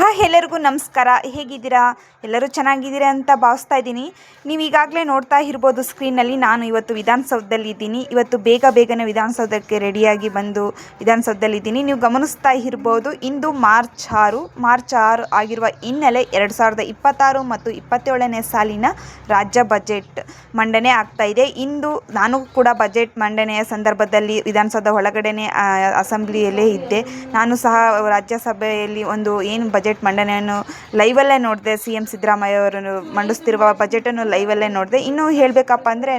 ಎಲ್ಲರಿಗೂ ನಮಸ್ಕಾರ. ಹೇಗಿದ್ದೀರಾ? ಎಲ್ಲರೂ ಚೆನ್ನಾಗಿದ್ದೀರಾ ಅಂತ ಭಾವಿಸ್ತಾ ಇದ್ದೀನಿ. ನೀವು ಈಗಾಗಲೇ ನೋಡ್ತಾ ಇರ್ಬೋದು ಸ್ಕ್ರೀನಲ್ಲಿ, ನಾನು ಇವತ್ತು ವಿಧಾನಸೌಧದಲ್ಲಿ ಇದ್ದೀನಿ. ಇವತ್ತು ಬೇಗನೆ ವಿಧಾನಸೌಧಕ್ಕೆ ರೆಡಿಯಾಗಿ ಬಂದು ವಿಧಾನಸೌಧದಲ್ಲಿದ್ದೀನಿ. ನೀವು ಗಮನಿಸ್ತಾ ಇರ್ಬೋದು, ಇಂದು ಮಾರ್ಚ್ 6 ಆಗಿರುವ ಹಿನ್ನೆಲೆ 2026 ಮತ್ತು 27ನೇ ಸಾಲಿನ ರಾಜ್ಯ ಬಜೆಟ್ ಮಂಡನೆ ಆಗ್ತಾ ಇದೆ. ಇಂದು ನಾನು ಕೂಡ ಬಜೆಟ್ ಮಂಡನೆಯ ಸಂದರ್ಭದಲ್ಲಿ ವಿಧಾನಸೌಧ ಒಳಗಡೆನೆ ಅಸೆಂಬ್ಲಿಯಲ್ಲೇ ಇದ್ದೆ. ನಾನು ಸಹ ರಾಜ್ಯಸಭೆಯಲ್ಲಿ ಏನು ಬಜೆಟ್ ಮಂಡನೆಯನ್ನು ಲೈವಲ್ಲೇ ನೋಡಿದೆ. CM ಸಿದ್ದರಾಮಯ್ಯ ಅವರು ಮಂಡಿಸ್ತಿರುವ ಬಜೆಟನ್ನು ಲೈವಲ್ಲೇ ನೋಡಿದೆ. ಇನ್ನೂ ಹೇಳಬೇಕಪ್ಪ ಅಂದರೆ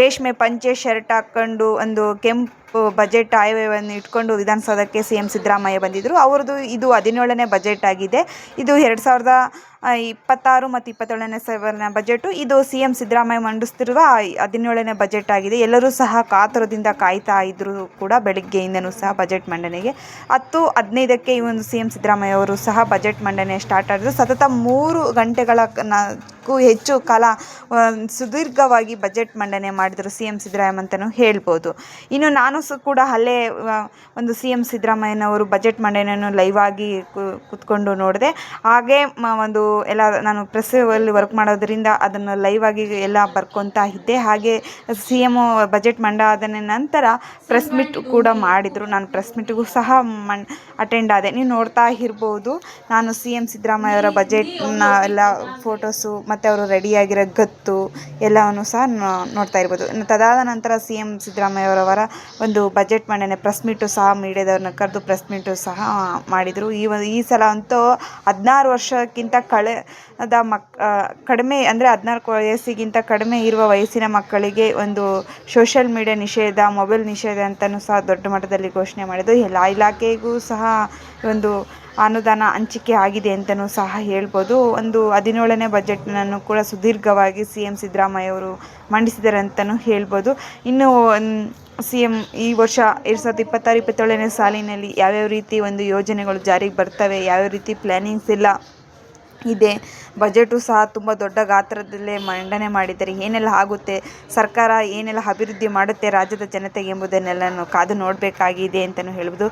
ರೇಷ್ಮೆ ಪಂಚೆ ಶರ್ಟ್ ಹಾಕ್ಕೊಂಡು ಒಂದು ಕೆಂಪು ಬಜೆಟ್ ಆಯವ್ಯಯವನ್ನು ಇಟ್ಕೊಂಡು ವಿಧಾನಸೌಧಕ್ಕೆ CM ಸಿದ್ದರಾಮಯ್ಯ ಬಂದಿದ್ದರು. ಅವ್ರದ್ದು ಇದು 17ನೇ ಬಜೆಟ್ ಆಗಿದೆ. ಇದು 2026 ಮತ್ತು 27ನೇ ಸಾಲಿನ ಬಜೆಟು. ಇದು CM ಸಿದ್ದರಾಮಯ್ಯ ಮಂಡಿಸ್ತಿರುವ 17ನೇ ಬಜೆಟ್ ಆಗಿದೆ. ಎಲ್ಲರೂ ಸಹ ಕಾತುರದಿಂದ ಕಾಯ್ತಾ ಇದ್ದರು ಕೂಡ ಬೆಳಗ್ಗೆಯಿಂದನೂ ಸಹ ಬಜೆಟ್ ಮಂಡನೆಗೆ. 10:15ಕ್ಕೆ ಈ ಒಂದು CM ಸಿದ್ದರಾಮಯ್ಯ ಅವರು ಸಹ ಬಜೆಟ್ ಮಂಡನೆ ಸ್ಟಾರ್ಟ್ ಆಗಿದ್ದು, ಸತತ 3 ಗಂಟೆಗಳಕ್ಕೂ ಹೆಚ್ಚು ಕಾಲ ಸುದೀರ್ಘವಾಗಿ ಬಜೆಟ್ ಮಂಡನೆ ಮಾಡಿದರು CM ಸಿದ್ದರಾಮಯ್ಯ ಅಂತಲೂ ಹೇಳ್ಬೋದು. ಇನ್ನು ನಾನು ಕೂಡ ಅಲ್ಲೇ ಒಂದು CM ಸಿದ್ದರಾಮಯ್ಯನವರು ಬಜೆಟ್ ಮಂಡನೆಯನ್ನು ಲೈವ್ ಆಗಿ ಕೂತ್ಕೊಂಡು ನೋಡಿದೆ. ಹಾಗೆ ಒಂದು ಎಲ್ಲ ನಾನು ಪ್ರೆಸ್ಸಲ್ಲಿ ವರ್ಕ್ ಮಾಡೋದ್ರಿಂದ ಅದನ್ನು ಲೈವ್ ಆಗಿ ಎಲ್ಲ ಬರ್ಕೊತಾ ಇದ್ದೆ. ಹಾಗೆ CM ಬಜೆಟ್ ಆದ ನಂತರ ಪ್ರೆಸ್ ಮೀಟ್ ಕೂಡ ಮಾಡಿದರು. ನಾನು ಪ್ರೆಸ್ ಮೀಟ್ಗೂ ಸಹ ಅಟೆಂಡ್ ಆದೆ. ನೀವು ನೋಡ್ತಾ ಇರ್ಬೋದು, ನಾನು CM ಸಿದ್ದರಾಮಯ್ಯ ಅವರ ಬಜೆಟ್ನ ಎಲ್ಲ ಫೋಟೋಸು ಮತ್ತು ಅವರು ರೆಡಿಯಾಗಿರೋ ಗತ್ತು ಎಲ್ಲವನ್ನು ಸಹ ನೋಡ್ತಾ ಇರ್ಬೋದು. ತದಾದ ನಂತರ CM ಸಿದ್ದರಾಮಯ್ಯ ಅವರವರ ಒಂದು ಬಜೆಟ್ ಮಂಡನೆ ಪ್ರೆಸ್ ಮೀಟು ಸಹ ಮೀಡಿಯಾದವ್ರನ್ನ ಕರೆದು ಪ್ರೆಸ್ ಮೀಟು ಸಹ ಮಾಡಿದರು. ಈ ಸಲ ಅಂತೂ 16 ವರ್ಷಕ್ಕಿಂತ ಕಡಿಮೆ ಅಂದರೆ 14 ವಯಸ್ಸಿಗಿಂತ ಕಡಿಮೆ ಇರುವ ವಯಸ್ಸಿನ ಮಕ್ಕಳಿಗೆ ಒಂದು ಸೋಷಿಯಲ್ ಮೀಡಿಯಾ ನಿಷೇಧ, ಮೊಬೈಲ್ ನಿಷೇಧ ಅಂತಲೂ ಸಹ ದೊಡ್ಡ ಮಟ್ಟದಲ್ಲಿ ಘೋಷಣೆ ಮಾಡಿದ್ದು. ಎಲ್ಲ ಇಲಾಖೆಗೂ ಸಹ ಒಂದು ಅನುದಾನ ಹಂಚಿಕೆ ಆಗಿದೆ ಅಂತಲೂ ಸಹ ಹೇಳ್ಬೋದು. ಒಂದು 17ನೇ ಬಜೆಟ್ನನ್ನು ಕೂಡ ಸುದೀರ್ಘವಾಗಿ CM ಸಿದ್ದರಾಮಯ್ಯ ಅವರು ಮಂಡಿಸಿದ್ದಾರೆ ಅಂತಲೂ ಹೇಳ್ಬೋದು. ಇನ್ನು CM ಈ ವರ್ಷ 2026-27ನೇ ಸಾಲಿನಲ್ಲಿ ಯಾವ್ಯಾವ ರೀತಿ ಒಂದು ಯೋಜನೆಗಳು ಜಾರಿಗೆ ಬರ್ತವೆ, ಯಾವ್ಯಾವ ರೀತಿ ಪ್ಲ್ಯಾನಿಂಗ್ಸ್ ಎಲ್ಲ ಇದೆ, ಬಜೆಟು ಸಹ ತುಂಬ ದೊಡ್ಡ ಗಾತ್ರದಲ್ಲೇ ಮಂಡನೆ ಮಾಡಿದ್ದಾರೆ. ಏನೆಲ್ಲ ಆಗುತ್ತೆ, ಸರ್ಕಾರ ಏನೆಲ್ಲ ಅಭಿವೃದ್ಧಿ ಮಾಡುತ್ತೆ ರಾಜ್ಯದ ಜನತೆಗೆ ಎಂಬುದನ್ನೆಲ್ಲ ಕಾದು ನೋಡಬೇಕಾಗಿದೆ ಅಂತಲೂ ಹೇಳ್ಬೋದು.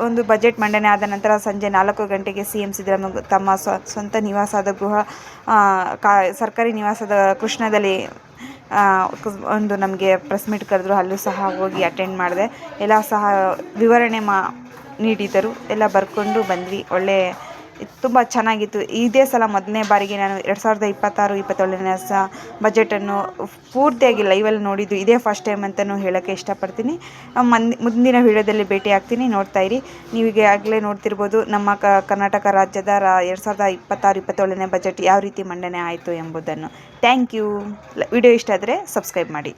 ಒಂದು ಬಜೆಟ್ ಮಂಡನೆ ಆದ ನಂತರ ಸಂಜೆ 4 ಗಂಟೆಗೆ CM ಸಿದ್ದರಾಮಯ್ಯ ತಮ್ಮ ಸ್ವಂತ ನಿವಾಸದ ಸರ್ಕಾರಿ ನಿವಾಸದ ಕೃಷ್ಣದಲ್ಲಿ ಒಂದು ನಮಗೆ ಪ್ರೆಸ್ ಮೀಟ್ ಕರೆದ್ರು. ಅಲ್ಲೂ ಸಹ ಹೋಗಿ ಅಟೆಂಡ್ ಮಾಡಿದೆ. ಎಲ್ಲ ಸಹ ವಿವರಣೆ ನೀಡಿದರು. ಎಲ್ಲ ಬರ್ಕೊಂಡು ಬಂದ್ವಿ. ತುಂಬ ಚೆನ್ನಾಗಿತ್ತು. ಇದೇ ಸಲ ಮೊದಲನೇ ಬಾರಿಗೆ ನಾನು 2026-27ನೇ ಬಜೆಟನ್ನು ಪೂರ್ತಿಯಾಗಿ ಲೈವಲ್ಲಿ ನೋಡಿದ್ದು ಇದೇ ಫಸ್ಟ್ ಟೈಮ್ ಅಂತಲೂ ಹೇಳೋಕ್ಕೆ ಇಷ್ಟಪಡ್ತೀನಿ. ಮುಂದಿನ ವಿಡಿಯೋದಲ್ಲಿ ಭೇಟಿ ಆಗ್ತೀನಿ, ನೋಡ್ತಾ ಇರಿ. ನೀವೀಗ ಆಗಲೇ ನೋಡ್ತಿರ್ಬೋದು ನಮ್ಮ ಕರ್ನಾಟಕ ರಾಜ್ಯದ 2026-27ನೇ ಬಜೆಟ್ ಯಾವ ರೀತಿ ಮಂಡನೆ ಆಯಿತು ಎಂಬುದನ್ನು. Thank you. ವಿಡಿಯೋ ಇಷ್ಟ ಆದರೆ ಸಬ್ಸ್ಕ್ರೈಬ್ ಮಾಡಿ.